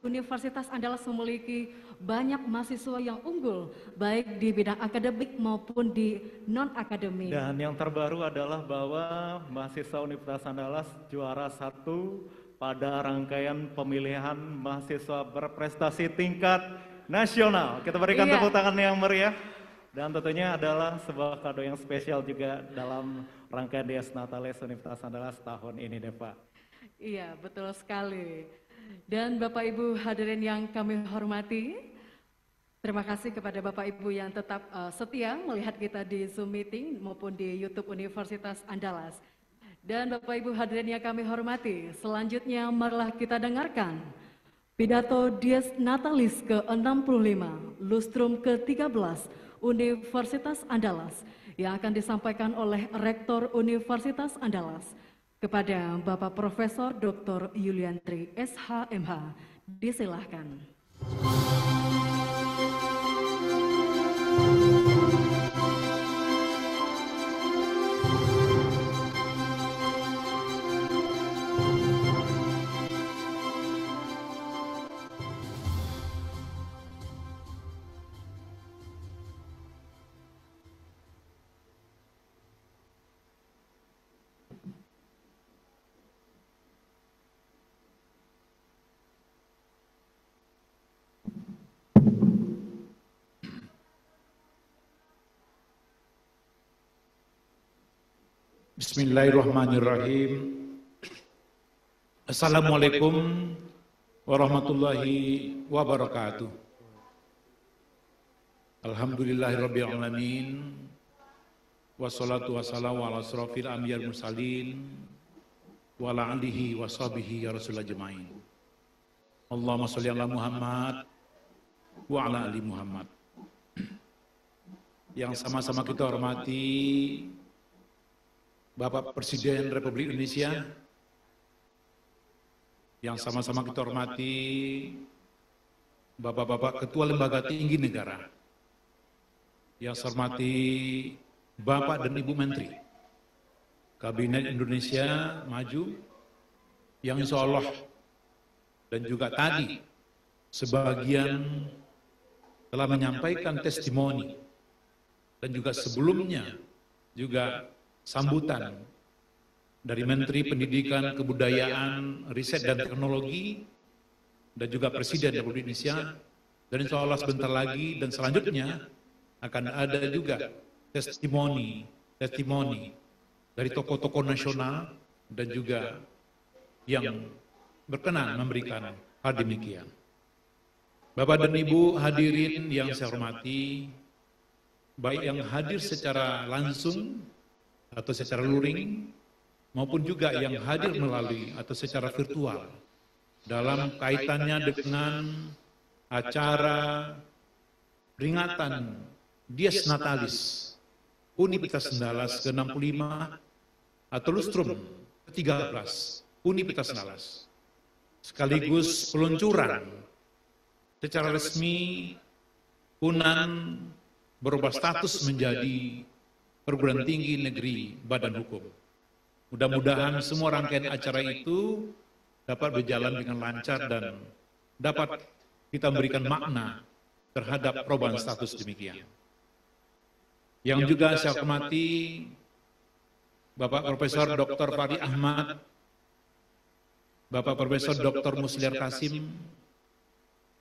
Universitas Andalas memiliki banyak mahasiswa yang unggul, baik di bidang akademik maupun di non-akademik. Dan yang terbaru adalah bahwa mahasiswa Universitas Andalas juara 1 pada rangkaian pemilihan mahasiswa berprestasi tingkat nasional. Kita berikan tepuk tangan yang meriah. Dan tentunya adalah sebuah kado yang spesial juga dalam rangkaian Dies Natalis Universitas Andalas tahun ini, Deva. Iya, betul sekali. Dan Bapak Ibu hadirin yang kami hormati, terima kasih kepada Bapak Ibu yang tetap setia melihat kita di Zoom meeting maupun di YouTube Universitas Andalas. Dan Bapak Ibu hadirin yang kami hormati, selanjutnya marilah kita dengarkan pidato Dies Natalis ke-65, Lustrum ke-13 Universitas Andalas yang akan disampaikan oleh Rektor Universitas Andalas kepada Bapak Profesor Dr. Yuliantri SHMH. Disilahkan. Bismillahirrahmanirrahim. Assalamualaikum warahmatullahi wabarakatuh. Alhamdulillahirabbil alamin. Wassalatu wassalamu ala asrofil anbiya'il mursalin wa ala alihi washabihi ya rasulullah jemain. Allahumma sholli ala Muhammad wa ala ali Muhammad. Yang sama-sama kita hormati Bapak Presiden Republik Indonesia, yang sama-sama kita hormati Bapak-Bapak Ketua Lembaga Tinggi Negara, yang saya hormati Bapak dan Ibu Menteri, Kabinet Indonesia Maju, yang insya Allah dan juga tadi sebagian telah menyampaikan testimoni, dan juga sebelumnya juga sambutan dari Menteri Pendidikan, Kebudayaan, Riset dan Teknologi, dan juga Presiden Republik Indonesia, dan insya Allah sebentar lagi dan selanjutnya akan ada juga testimoni dari tokoh-tokoh nasional dan juga yang berkenan memberikan hal demikian. Bapak dan Ibu hadirin yang saya hormati, baik yang hadir secara langsung atau secara luring, maupun juga yang hadir melalui atau secara virtual dalam kaitannya dengan acara peringatan Dies Natalis Universitas Andalas ke-65 atau Lustrum ke-13 Universitas Andalas, sekaligus peluncuran secara resmi UNAN berubah status menjadi Perguruan Tinggi Negeri Badan Hukum. Mudah-mudahan semua rangkaian acara itu dapat berjalan dengan lancar dan dapat kita berikan makna terhadap perubahan status demikian. Yang juga saya hormati Bapak Profesor Dr. Fahri Ahmad, Bapak Profesor Dr. Musliar Kasim,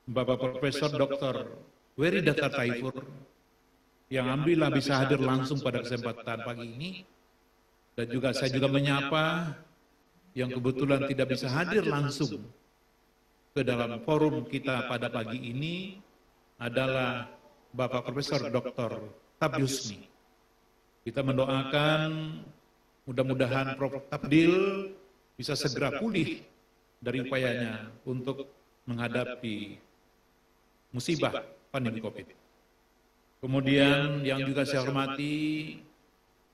Bapak Profesor Dr. Weri Daftar Taifur, yang alhamdulillah bisa hadir langsung pada kesempatan pagi ini, dan juga saya juga menyapa yang kebetulan tidak bisa hadir langsung ke dalam forum kita pada pagi ini adalah Bapak Profesor Dr. Tabdiusni. Kita mendoakan mudah-mudahan Prof. Tabdil bisa segera pulih dari upayanya untuk menghadapi musibah pandemi COVID. Kemudian yang juga saya hormati,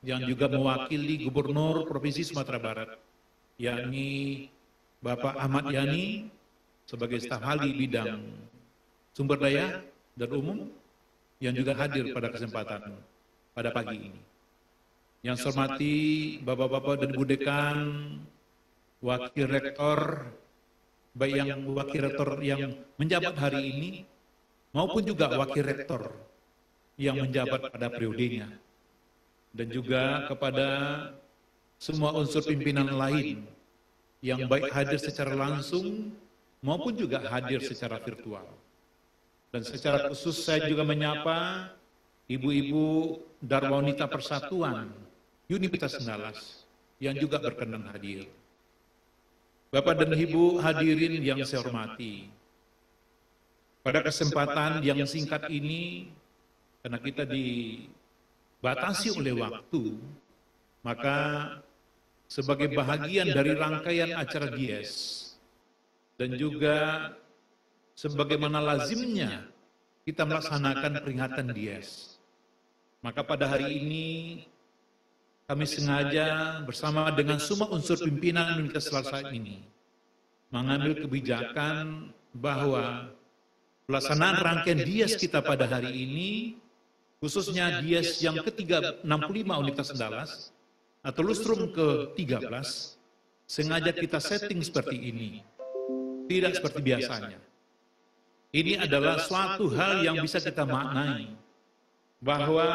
yang juga mewakili Gubernur Provinsi Sumatera Barat, yakni Bapak Ahmad Yani sebagai staf ahli bidang sumber daya dan umum, yang juga hadir pada kesempatan pada pagi ini. Yang saya hormati Bapak-Bapak dan Ibu Dekan, Wakil Rektor, baik yang wakil rektor yang menjabat hari ini, maupun juga wakil rektor yang menjabat pada periodenya. Dan juga kepada semua unsur pimpinan lain yang baik hadir secara langsung maupun juga hadir secara virtual. Dan secara khusus saya juga menyapa ibu-ibu Darwanita Persatuan Universitas Andalas yang juga berkenan hadir. Bapak dan Ibu hadirin yang saya hormati, pada kesempatan yang singkat ini, karena kita dibatasi oleh waktu, maka sebagai bahagian dari rangkaian acara Dies dan juga sebagaimana lazimnya kita melaksanakan peringatan Dies, maka pada hari ini kami sengaja bersama dengan semua unsur pimpinan Universitas Selasa ini mengambil kebijakan bahwa pelaksanaan rangkaian Dies kita pada hari ini, khususnya Dies yang ke-65 Universitas Andalas atau lustrum ke-13, sengaja kita setting seperti ini, tidak seperti biasanya. Ini adalah suatu hal yang bisa kita maknai, bahwa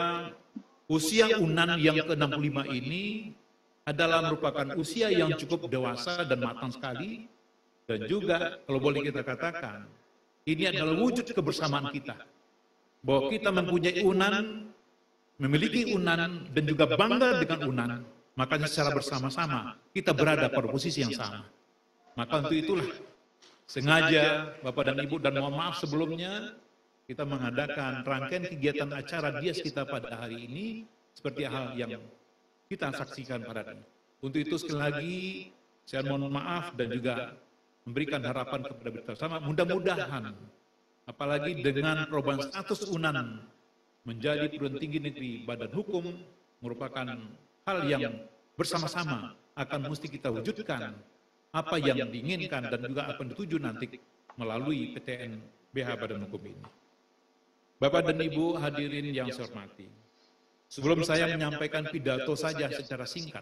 usia UNAN yang ke-65 ini adalah merupakan usia yang cukup dewasa dan matang sekali, dan juga kalau boleh kita katakan, ini adalah wujud kebersamaan kita, bahwa kita mempunyai UNAN, memiliki UNAN, dan juga bangga dengan UNAN, makanya secara bersama-sama kita berada pada posisi yang sama. Maka untuk itulah, sengaja Bapak dan Ibu, dan mohon maaf sebelumnya, kita mengadakan rangkaian kegiatan acara Dies kita pada hari ini seperti hal yang kita saksikan pada hari ini. Untuk itu sekali lagi saya mohon maaf dan juga memberikan harapan kepada kita bersama, mudah-mudahan apalagi dengan perubahan status UNAN menjadi perguruan tinggi negeri badan hukum merupakan hal yang bersama-sama akan mesti kita wujudkan apa yang diinginkan dan juga apa yang dituju nanti melalui PTN BH Badan Hukum ini. Bapak dan Ibu hadirin yang saya hormati, sebelum saya menyampaikan pidato saja secara singkat,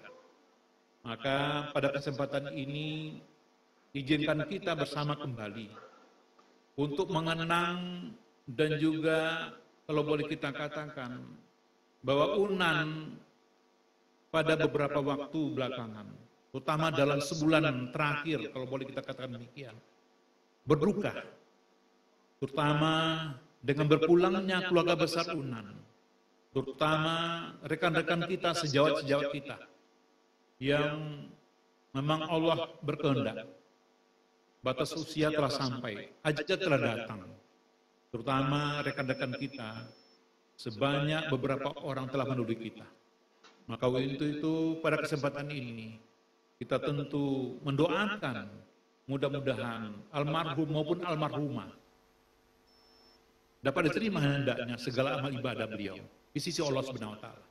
maka pada kesempatan ini izinkan kita bersama kembali untuk mengenang dan juga kalau boleh kita katakan bahwa UNAN pada beberapa waktu belakangan, terutama dalam sebulan terakhir kalau boleh kita katakan demikian, berduka, terutama dengan berpulangnya keluarga besar UNAN, terutama rekan-rekan kita sejawat-sejawat kita yang memang Allah berkehendak. Batas usia telah sampai, hajat telah datang, terutama rekan-rekan kita, sebanyak beberapa orang telah menduduki kita. Maka untuk itu pada kesempatan ini, kita tentu mendoakan mudah-mudahan almarhum maupun almarhumah dapat diterima hendaknya segala amal ibadah beliau di sisi Allah Subhanahu wa taala.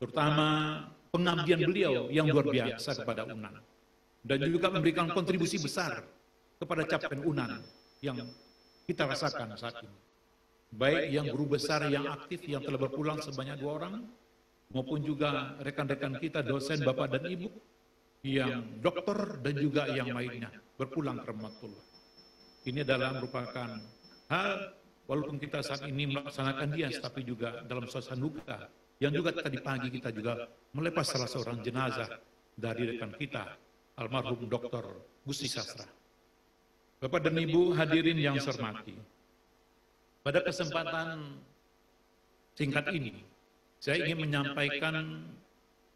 Terutama pengabdian beliau yang luar biasa kepada UNAN dan juga memberikan kontribusi besar kepada capaian UNAN yang kita rasakan saat ini. Baik yang guru besar yang aktif yang telah berpulang sebanyak 2 orang maupun juga rekan-rekan kita dosen Bapak dan Ibu yang dokter dan juga yang lainnya berpulang ke rahmatullah. Ini adalah merupakan hal walaupun kita saat ini melaksanakan Dies, tapi juga dalam suasana duka, yang juga tadi pagi kita juga melepas salah seorang jenazah dari rekan kita, almarhum Dr. Gusti Sastra. Bapak dan Ibu hadirin yang saya hormati, pada kesempatan singkat ini, saya ingin menyampaikan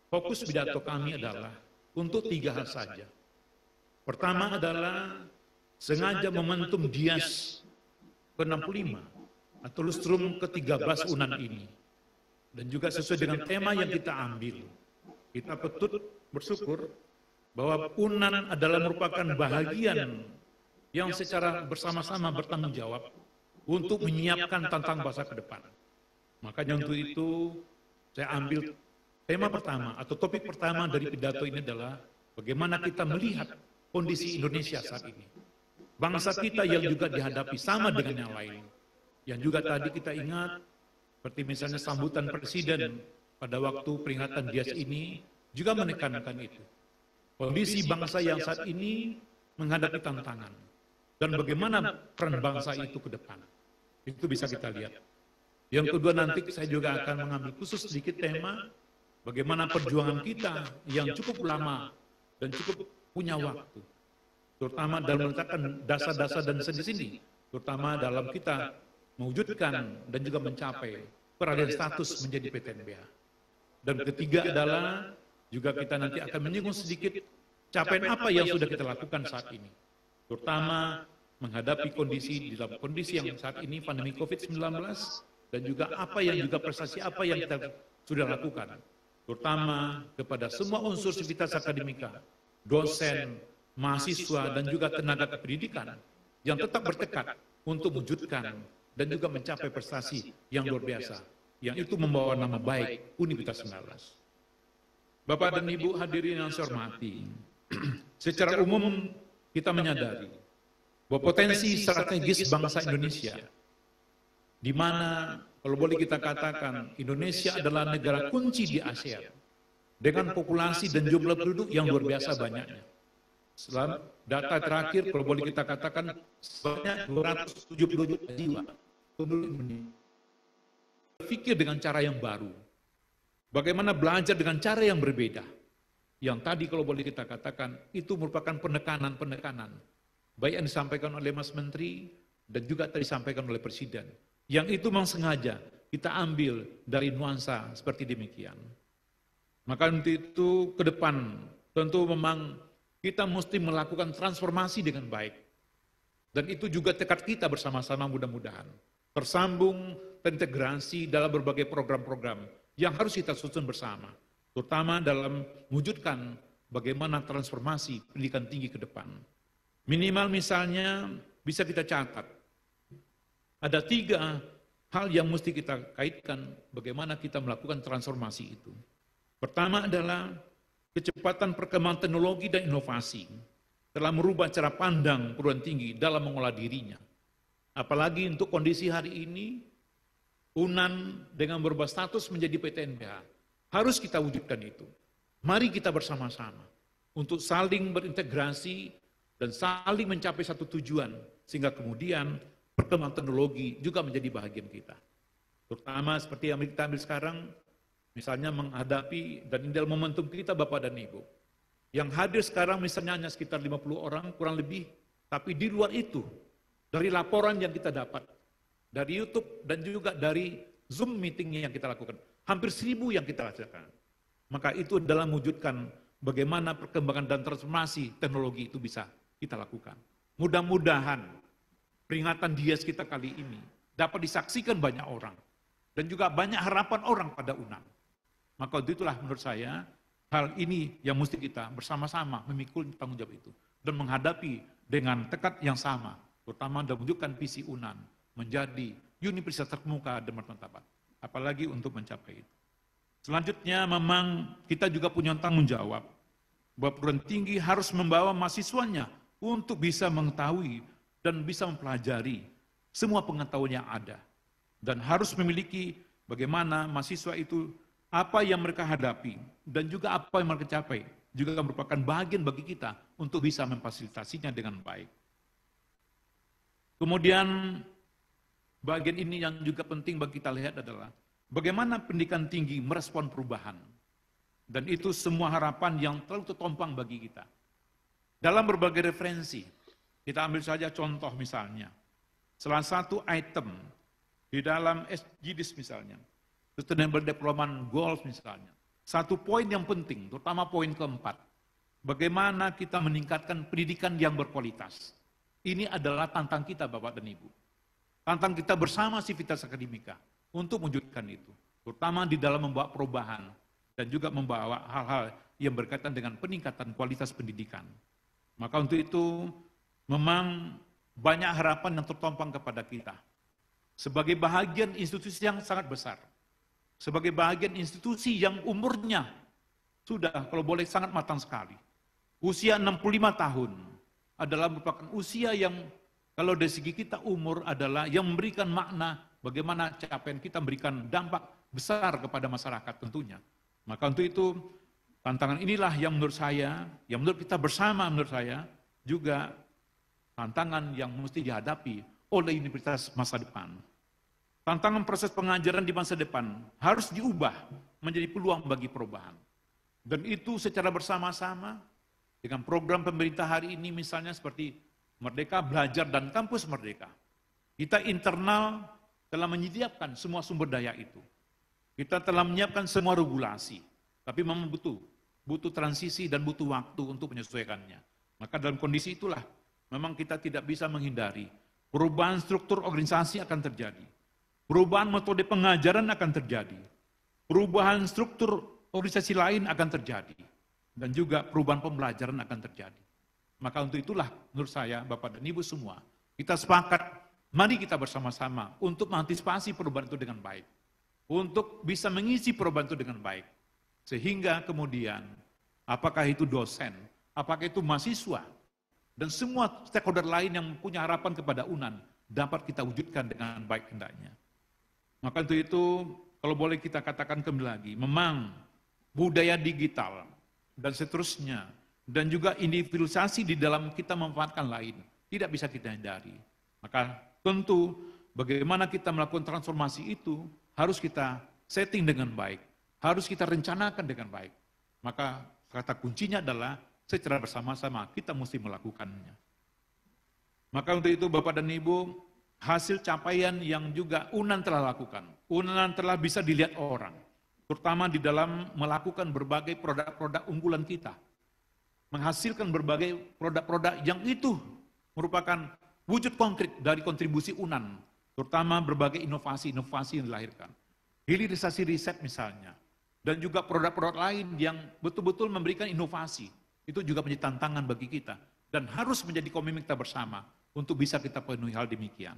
fokus pidato kami adalah untuk 3 hal saja. Pertama adalah sengaja momentum Dies ke-65 atau lustrum ke-13 UNAN ini. Dan juga sesuai dengan tema yang kita ambil. Kita patut bersyukur bahwa UNAN adalah merupakan bahagian yang secara bersama-sama bertanggung jawab untuk menyiapkan tantangan bangsa ke depan. Makanya untuk itu saya ambil tema pertama atau topik pertama dari pidato ini adalah bagaimana kita melihat kondisi Indonesia saat ini. Bangsa kita yang juga dihadapi sama dengan yang lain. Yang juga tadi kita ingat, seperti misalnya sambutan Presiden pada waktu peringatan Dies ini, juga menekankan itu. Kondisi bangsa yang saat ini menghadapi tantangan. dan bagaimana peran bangsa itu ke depan. Itu bisa kita lihat. Yang kedua nanti saya juga akan mengambil khusus sedikit tema bagaimana perjuangan kita yang cukup lama dan cukup punya waktu, terutama dalam meletakkan dasar-dasar dan sendi-sendi, terutama dalam kita mewujudkan dan juga mencapai peralihan status menjadi PTNBH. Dan ketiga adalah juga kita nanti akan menyinggung sedikit capaian apa yang sudah kita lakukan saat ini, terutama menghadapi kondisi di dalam kondisi yang saat ini pandemi COVID-19 dan juga apa yang juga prestasi apa yang kita sudah lakukan, terutama kepada semua unsur sivitas akademika, dosen, mahasiswa, dan juga tenaga pendidikan yang tetap bertekad untuk mewujudkan dan juga mencapai prestasi yang luar biasa, yang itu membawa nama baik Universitas Andalas. Bapak dan Ibu hadirin yang saya hormati, secara umum kita menyadari bahwa potensi strategis bangsa Indonesia, di mana kalau boleh kita katakan Indonesia adalah negara kunci di ASEAN dengan populasi dan jumlah penduduk yang luar biasa banyaknya. Setelah data terakhir kalau boleh kita katakan sebanyak 270 juta jiwa penduduk Indonesia. Berpikir dengan cara yang baru. Bagaimana belajar dengan cara yang berbeda. Yang tadi kalau boleh kita katakan itu merupakan penekanan-penekanan. Baik yang disampaikan oleh Mas Menteri dan juga tadi disampaikan oleh Presiden. Yang itu memang sengaja kita ambil dari nuansa seperti demikian. Maka untuk itu ke depan tentu memang kita mesti melakukan transformasi dengan baik. Dan itu juga tekad kita bersama-sama mudah-mudahan. Tersambung, terintegrasi dalam berbagai program-program yang harus kita susun bersama. Terutama dalam mewujudkan bagaimana transformasi pendidikan tinggi ke depan. Minimal misalnya bisa kita catat. Ada 3 hal yang mesti kita kaitkan bagaimana kita melakukan transformasi itu. Pertama adalah kecepatan perkembangan teknologi dan inovasi telah merubah cara pandang perguruan tinggi dalam mengolah dirinya. Apalagi untuk kondisi hari ini, UNAN dengan berubah status menjadi PTNBH, harus kita wujudkan itu. Mari kita bersama-sama untuk saling berintegrasi dan saling mencapai satu tujuan, sehingga kemudian perkembangan teknologi juga menjadi bahagian kita. Terutama seperti yang kita ambil sekarang, misalnya menghadapi, dan ini dalam momentum kita Bapak dan Ibu, yang hadir sekarang misalnya hanya sekitar 50 orang, kurang lebih, tapi di luar itu, dari laporan yang kita dapat, dari YouTube dan juga dari Zoom meeting yang kita lakukan, hampir 1000 yang kita lakukan. Maka itu adalah mewujudkan bagaimana perkembangan dan transformasi teknologi itu bisa kita lakukan. Mudah-mudahan peringatan Dias kita kali ini dapat disaksikan banyak orang dan juga banyak harapan orang pada UNAN. Maka itulah menurut saya hal ini yang mesti kita bersama-sama memikul tanggung jawab itu dan menghadapi dengan tekad yang sama, terutama dalam mewujudkan visi UNAN menjadi universitas terkemuka dan bermartabat, apalagi untuk mencapai itu. Selanjutnya memang kita juga punya tanggung jawab bahwa perguruan tinggi harus membawa mahasiswanya untuk bisa mengetahui dan bisa mempelajari semua pengetahuan yang ada dan harus memiliki bagaimana mahasiswa itu apa yang mereka hadapi dan juga apa yang mereka capai juga merupakan bagian bagi kita untuk bisa memfasilitasinya dengan baik. Kemudian bagian ini yang juga penting bagi kita lihat adalah bagaimana pendidikan tinggi merespon perubahan. Dan itu semua harapan yang terlalu tertompang bagi kita. Dalam berbagai referensi, kita ambil saja contoh misalnya, salah satu item di dalam SDGs misalnya, Sustainable Development Goals misalnya, satu poin yang penting, terutama poin keempat, bagaimana kita meningkatkan pendidikan yang berkualitas. Ini adalah tantang kita Bapak dan Ibu. Tantang kita bersama Sivitas Akademika untuk mewujudkan itu, terutama di dalam membawa perubahan dan juga membawa hal-hal yang berkaitan dengan peningkatan kualitas pendidikan. Maka untuk itu memang banyak harapan yang tertompang kepada kita. Sebagai bahagian institusi yang sangat besar, sebagai bahagian institusi yang umurnya sudah kalau boleh sangat matang sekali. Usia 65 tahun adalah merupakan usia yang kalau dari segi kita umur adalah yang memberikan makna bagaimana capaian kita memberikan dampak besar kepada masyarakat tentunya. Maka untuk itu tantangan inilah yang menurut saya, yang menurut kita bersama menurut saya juga tantangan yang mesti dihadapi oleh universitas masa depan. Tantangan proses pengajaran di masa depan harus diubah menjadi peluang bagi perubahan. Dan itu secara bersama-sama dengan program pemerintah hari ini misalnya seperti Merdeka Belajar dan Kampus Merdeka. Kita internal telah menyediakan semua sumber daya itu. Kita telah menyiapkan semua regulasi, tapi memang butuh transisi dan butuh waktu untuk menyesuaikannya. Maka dalam kondisi itulah memang kita tidak bisa menghindari perubahan struktur organisasi akan terjadi. Perubahan metode pengajaran akan terjadi. Perubahan struktur organisasi lain akan terjadi. Dan juga perubahan pembelajaran akan terjadi. Maka untuk itulah menurut saya, Bapak dan Ibu semua, kita sepakat, mari kita bersama-sama untuk mengantisipasi perubahan itu dengan baik. Untuk bisa mengisi perubahan itu dengan baik. Sehingga kemudian, apakah itu dosen, apakah itu mahasiswa, dan semua stakeholder lain yang punya harapan kepada UNAN, dapat kita wujudkan dengan baik hendaknya. Maka untuk itu, kalau boleh kita katakan kembali lagi, memang budaya digital dan seterusnya, dan juga individualisasi di dalam kita memanfaatkan lain, tidak bisa kita hindari. Maka tentu bagaimana kita melakukan transformasi itu, harus kita setting dengan baik, harus kita rencanakan dengan baik. Maka kata kuncinya adalah secara bersama-sama kita mesti melakukannya. Maka untuk itu Bapak dan Ibu, hasil capaian yang juga UNAN telah lakukan. UNAN telah bisa dilihat orang, terutama di dalam melakukan berbagai produk-produk unggulan kita. Menghasilkan berbagai produk-produk yang itu merupakan wujud konkret dari kontribusi UNAN, terutama berbagai inovasi-inovasi yang dilahirkan. Hilirisasi riset misalnya, dan juga produk-produk lain yang betul-betul memberikan inovasi, itu juga menjadi tantangan bagi kita, dan harus menjadi komitmen kita bersama, untuk bisa kita penuhi hal demikian.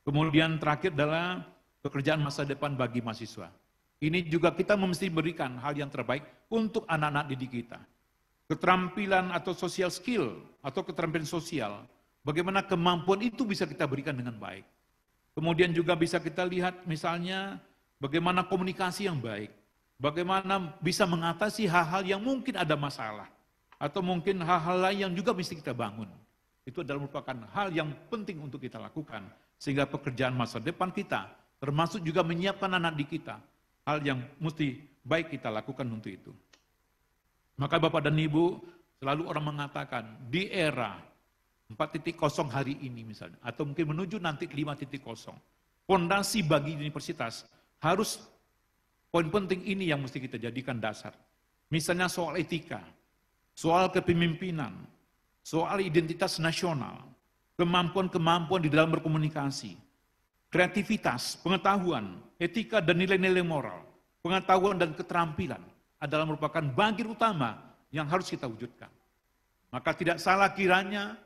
Kemudian terakhir adalah pekerjaan masa depan bagi mahasiswa. Ini juga kita mesti berikan hal yang terbaik untuk anak-anak didik kita. Keterampilan atau social skill, atau keterampilan sosial, bagaimana kemampuan itu bisa kita berikan dengan baik. Kemudian juga bisa kita lihat misalnya bagaimana komunikasi yang baik, bagaimana bisa mengatasi hal-hal yang mungkin ada masalah, atau mungkin hal-hal lain yang juga mesti kita bangun. Itu adalah merupakan hal yang penting untuk kita lakukan, sehingga pekerjaan masa depan kita, termasuk juga menyiapkan anak didik kita, hal yang mesti baik kita lakukan untuk itu. Maka Bapak dan Ibu, selalu orang mengatakan, di era 4.0 hari ini misalnya, atau mungkin menuju nanti 5.0, fondasi bagi universitas harus poin penting ini yang mesti kita jadikan dasar. Misalnya soal etika, soal kepemimpinan, soal identitas nasional, kemampuan-kemampuan di dalam berkomunikasi, kreativitas, pengetahuan, etika dan nilai-nilai moral, pengetahuan dan keterampilan adalah merupakan bagian utama yang harus kita wujudkan. Maka tidak salah kiranya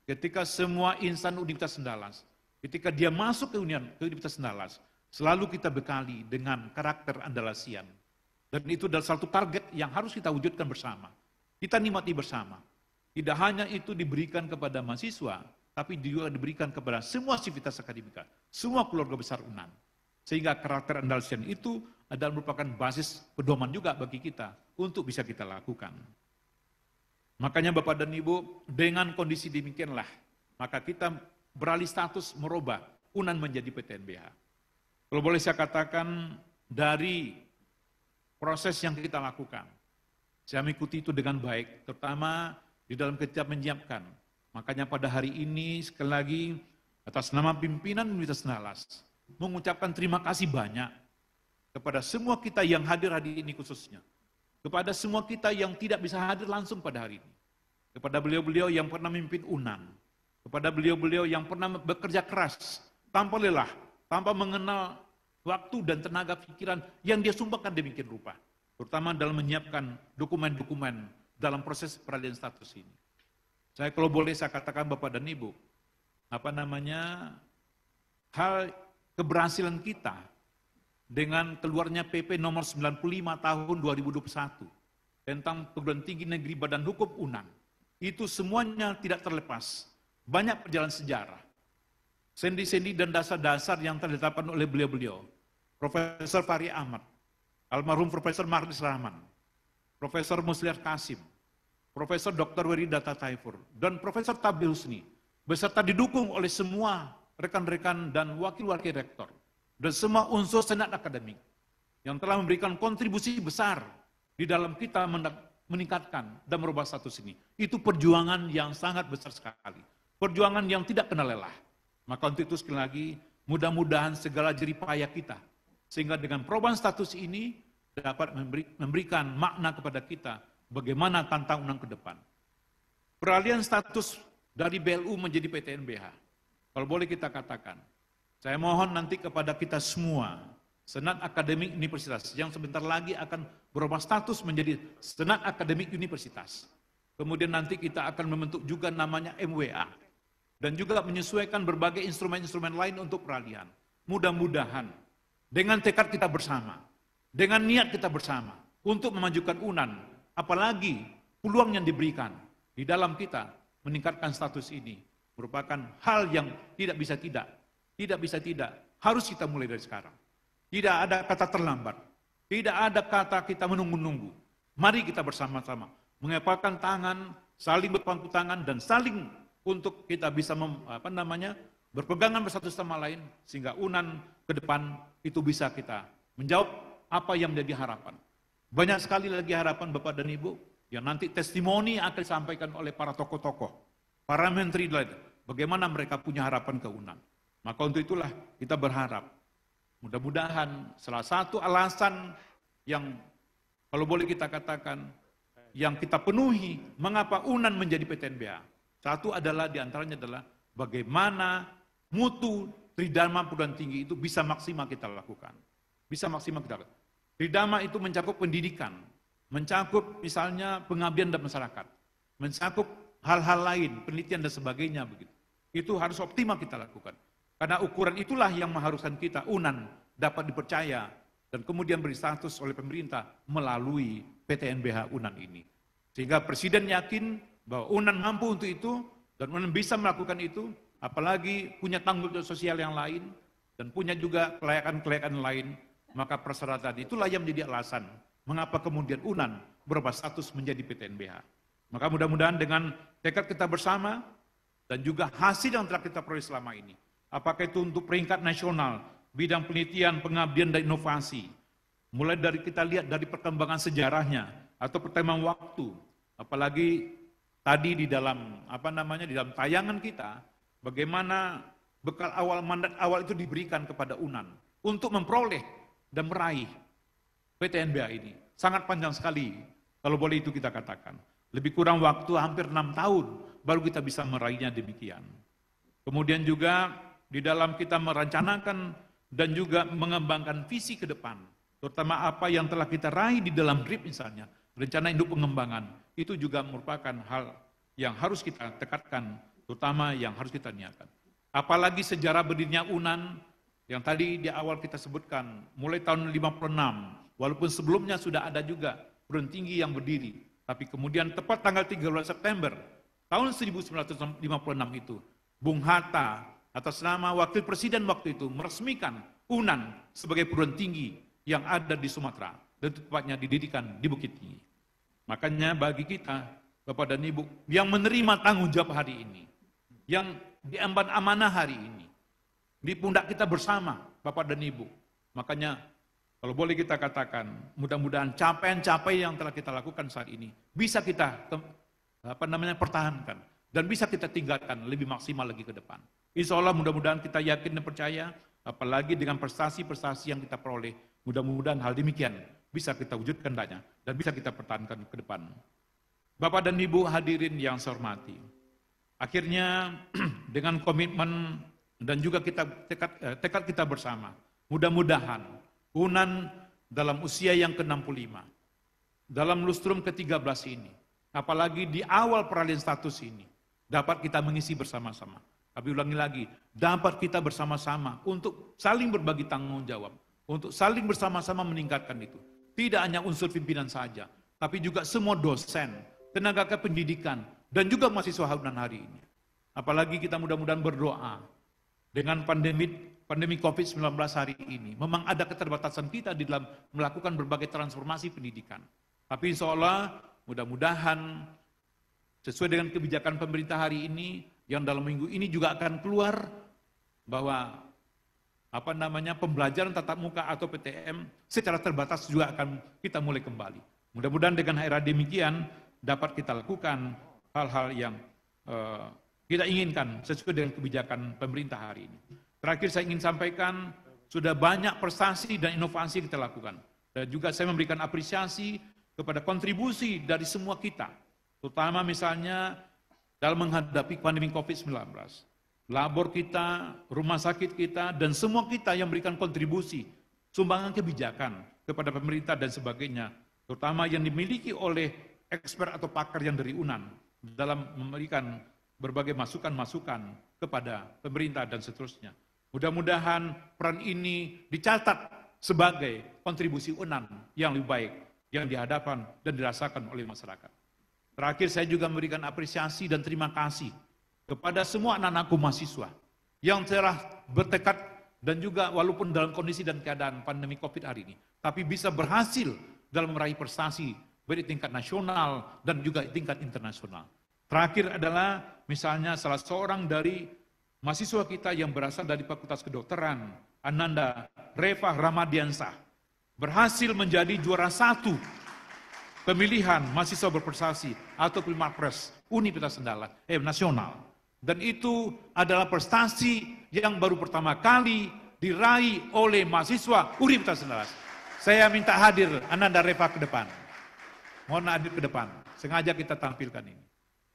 ketika semua insan Universitas Andalas, ketika dia masuk ke Universitas Andalas, selalu kita bekali dengan karakter Andalasian. Dan itu adalah satu target yang harus kita wujudkan bersama. Kita nikmati bersama. Tidak hanya itu diberikan kepada mahasiswa, tapi juga diberikan kepada semua sivitas akademika, semua keluarga besar UNAN. Sehingga karakter Andalasian itu adalah merupakan basis pedoman juga bagi kita untuk bisa kita lakukan. Makanya Bapak dan Ibu, dengan kondisi demikianlah, maka kita beralih status merubah UNAN menjadi PTNBH. Kalau boleh saya katakan, dari proses yang kita lakukan, saya mengikuti itu dengan baik, terutama di dalam kita menyiapkan. Makanya pada hari ini sekali lagi atas nama pimpinan Universitas Andalas mengucapkan terima kasih banyak kepada semua kita yang hadir hari ini khususnya. Kepada semua kita yang tidak bisa hadir langsung pada hari ini. Kepada beliau-beliau yang pernah memimpin UNAN. Kepada beliau-beliau yang pernah bekerja keras tanpa lelah, tanpa mengenal waktu dan tenaga pikiran yang dia sumbangkan demikian rupa. Terutama dalam menyiapkan dokumen-dokumen dalam proses peralihan status ini. Saya kalau boleh saya katakan Bapak dan Ibu, hal keberhasilan kita dengan keluarnya PP nomor 95 tahun 2021 tentang perguruan tinggi negeri Badan Hukum UNAN, itu semuanya tidak terlepas. Banyak perjalanan sejarah, sendi-sendi dan dasar-dasar yang tertetapkan oleh beliau-beliau. Profesor Fahri Ahmad, almarhum Profesor Mahdis Rahman, Profesor Musliar Kasim, Profesor Dr. Weridata Taifur, dan Profesor Tabli Husni, beserta didukung oleh semua rekan-rekan dan wakil-wakil rektor, dan semua unsur senat akademik yang telah memberikan kontribusi besar di dalam kita meningkatkan dan merubah status ini. Itu perjuangan yang sangat besar sekali. Perjuangan yang tidak kenal lelah. Maka untuk itu sekali lagi, mudah-mudahan segala jeripaya kita, sehingga dengan perubahan status ini dapat memberikan makna kepada kita bagaimana tantangan ke depan. Peralihan status dari BLU menjadi PTNBH, kalau boleh kita katakan, saya mohon nanti kepada kita semua, Senat Akademik Universitas, yang sebentar lagi akan berubah status menjadi Senat Akademik Universitas. Kemudian nanti kita akan membentuk juga namanya MWA, dan juga menyesuaikan berbagai instrumen-instrumen lain untuk peralihan. Mudah-mudahan dengan tekad kita bersama, dengan niat kita bersama untuk memajukan UNAN, apalagi peluang yang diberikan di dalam kita meningkatkan status ini merupakan hal yang tidak bisa tidak, harus kita mulai dari sekarang. Tidak ada kata terlambat, tidak ada kata kita menunggu-nunggu. Mari kita bersama-sama mengepalkan tangan, saling berpangku tangan dan saling untuk kita bisa berpegangan bersatu sama lain sehingga UNAN ke depan itu bisa kita menjawab apa yang menjadi harapan. Banyak sekali lagi harapan Bapak dan Ibu yang nanti testimoni akan disampaikan oleh para tokoh-tokoh, para menteri lain, bagaimana mereka punya harapan ke UNAN. Maka untuk itulah kita berharap mudah-mudahan salah satu alasan yang kalau boleh kita katakan yang kita penuhi mengapa UNAN menjadi PTNBH. Satu adalah diantaranya adalah bagaimana mutu tridharma perguruan tinggi itu bisa maksimal kita lakukan. Bisa maksimal kita lakukan. Tridharma itu mencakup pendidikan, mencakup misalnya pengabdian dan masyarakat, mencakup hal-hal lain, penelitian dan sebagainya begitu. Itu harus optimal kita lakukan. Karena ukuran itulah yang mengharuskan kita UNAN dapat dipercaya dan kemudian beri status oleh pemerintah melalui PTNBH UNAN ini. Sehingga Presiden yakin bahwa UNAN mampu untuk itu dan UNAN bisa melakukan itu, apalagi punya tanggung jawab sosial yang lain dan punya juga kelayakan-kelayakan lain, maka persyaratan itulah yang menjadi alasan mengapa kemudian UNAN berubah status menjadi PTNBH. Maka mudah-mudahan dengan tekad kita bersama dan juga hasil yang telah kita peroleh selama ini, apakah itu untuk peringkat nasional, bidang penelitian, pengabdian dan inovasi, mulai dari kita lihat dari perkembangan sejarahnya atau perkembangan waktu, apalagi tadi di dalam di dalam tayangan kita, bagaimana bekal awal mandat awal itu diberikan kepada UNAN untuk memperoleh dan meraih PTNBH ini. Sangat panjang sekali, kalau boleh itu kita katakan. Lebih kurang waktu hampir 6 tahun baru kita bisa meraihnya demikian. Kemudian juga di dalam kita merencanakan dan juga mengembangkan visi ke depan, terutama apa yang telah kita raih di dalam RIP misalnya, rencana induk pengembangan, itu juga merupakan hal yang harus kita tekadkan, terutama yang harus kita niatkan. Apalagi sejarah berdirinya UNAN, yang tadi di awal kita sebutkan, mulai tahun 56, walaupun sebelumnya sudah ada juga perguruan tinggi yang berdiri, tapi kemudian tepat tanggal 13 September tahun 1956 itu, Bung Hatta atas nama Wakil Presiden waktu itu meresmikan UNAN sebagai perguruan tinggi yang ada di Sumatera, dan tepatnya didirikan di Bukit Tinggi. Makanya bagi kita, Bapak dan Ibu, yang menerima tanggung jawab hari ini, yang diemban amanah hari ini, di pundak kita bersama, Bapak dan Ibu. Makanya, kalau boleh kita katakan, mudah-mudahan capaian-capaian yang telah kita lakukan saat ini, bisa kita pertahankan, dan bisa kita tinggalkan lebih maksimal lagi ke depan. Insya Allah mudah-mudahan kita yakin dan percaya, apalagi dengan prestasi-prestasi yang kita peroleh, mudah-mudahan hal demikian bisa kita wujudkan hendaknya dan bisa kita pertahankan ke depan. Bapak dan Ibu hadirin yang saya hormati, akhirnya dengan komitmen dan juga tekad kita bersama, mudah-mudahan UNAN dalam usia yang ke-65, dalam lustrum ke-13 ini, apalagi di awal peralihan status ini, dapat kita mengisi bersama-sama. Tapi ulangi lagi, dapat kita bersama-sama untuk saling berbagi tanggung jawab, untuk saling bersama-sama meningkatkan itu. Tidak hanya unsur pimpinan saja, tapi juga semua dosen, tenaga kependidikan, dan juga mahasiswa UNAN hari ini. Apalagi kita mudah-mudahan berdoa dengan pandemi COVID-19 hari ini. Memang ada keterbatasan kita di dalam melakukan berbagai transformasi pendidikan. Tapi insya Allah mudah-mudahan sesuai dengan kebijakan pemerintah hari ini yang dalam minggu ini juga akan keluar bahwa pembelajaran tatap muka atau PTM secara terbatas juga akan kita mulai kembali. Mudah-mudahan dengan era demikian dapat kita lakukan hal-hal yang kita inginkan sesuai dengan kebijakan pemerintah hari ini. Terakhir saya ingin sampaikan, sudah banyak prestasi dan inovasi kita lakukan. Dan juga saya memberikan apresiasi kepada kontribusi dari semua kita, terutama misalnya dalam menghadapi pandemi COVID-19. Labor kita, rumah sakit kita, dan semua kita yang memberikan kontribusi, sumbangan kebijakan kepada pemerintah dan sebagainya, terutama yang dimiliki oleh expert atau pakar yang dari UNAN, dalam memberikan berbagai masukan-masukan kepada pemerintah dan seterusnya. Mudah-mudahan peran ini dicatat sebagai kontribusi UNAN yang lebih baik, yang dihadapan dan dirasakan oleh masyarakat. Terakhir saya juga memberikan apresiasi dan terima kasih kepada semua anak-anakku mahasiswa yang telah bertekad dan juga walaupun dalam kondisi dan keadaan pandemi COVID hari ini, tapi bisa berhasil dalam meraih prestasi baik di tingkat nasional dan juga di tingkat internasional. Terakhir adalah misalnya salah seorang dari mahasiswa kita yang berasal dari Fakultas Kedokteran, Ananda Reva Ramadiansah, berhasil menjadi juara 1 pemilihan mahasiswa berprestasi atau Pilmapres Universitas Andalas nasional. Dan itu adalah prestasi yang baru pertama kali diraih oleh mahasiswa Universitas Andalas. Saya minta hadir Ananda Reva ke depan. Mohon hadir ke depan. Sengaja kita tampilkan ini.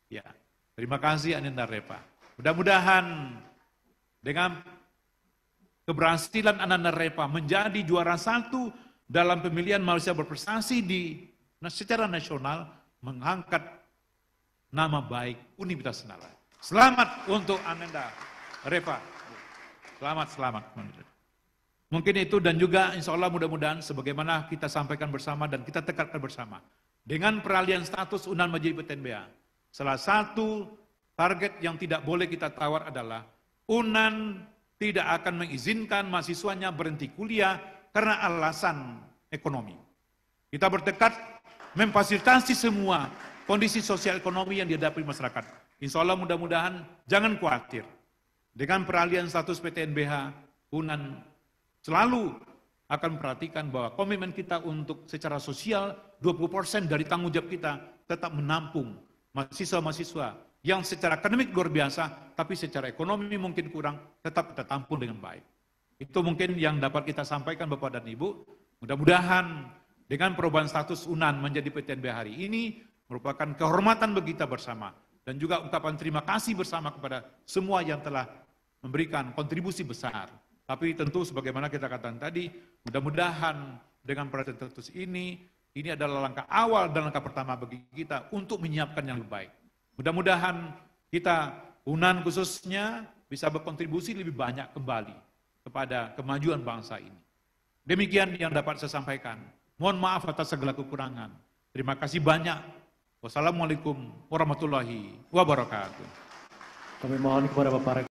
Ya, terima kasih Ananda Reva. Mudah-mudahan dengan keberhasilan Ananda Reva menjadi juara 1 dalam pemilihan mahasiswa berprestasi secara nasional, mengangkat nama baik Universitas Andalas. Selamat untuk Ananda Reva. Selamat. Mungkin itu dan juga insya Allah mudah-mudahan sebagaimana kita sampaikan bersama dan kita tekankan bersama. Dengan peralihan status UNAN menjadi PTNBH, salah satu target yang tidak boleh kita tawar adalah UNAN tidak akan mengizinkan mahasiswanya berhenti kuliah karena alasan ekonomi. Kita bertekad memfasilitasi semua kondisi sosial ekonomi yang dihadapi masyarakat. Insya Allah mudah-mudahan jangan khawatir. Dengan peralihan status PTNBH, UNAN selalu akan memperhatikan bahwa komitmen kita untuk secara sosial 20% dari tanggung jawab kita tetap menampung mahasiswa-mahasiswa yang secara akademik luar biasa, tapi secara ekonomi mungkin kurang, tetap kita tampung dengan baik. Itu mungkin yang dapat kita sampaikan Bapak dan Ibu. Mudah-mudahan dengan perubahan status UNAN menjadi PTNBH hari ini merupakan kehormatan bagi kita bersama. Dan juga ungkapan terima kasih bersama kepada semua yang telah memberikan kontribusi besar. Tapi tentu sebagaimana kita katakan tadi, mudah-mudahan dengan perhatian status ini adalah langkah awal dan langkah pertama bagi kita untuk menyiapkan yang lebih baik. Mudah-mudahan kita, UNAN khususnya, bisa berkontribusi lebih banyak kembali kepada kemajuan bangsa ini. Demikian yang dapat saya sampaikan. Mohon maaf atas segala kekurangan. Terima kasih banyak. Wassalamualaikum warahmatullahi wabarakatuh. Kami mohon kepada Bapak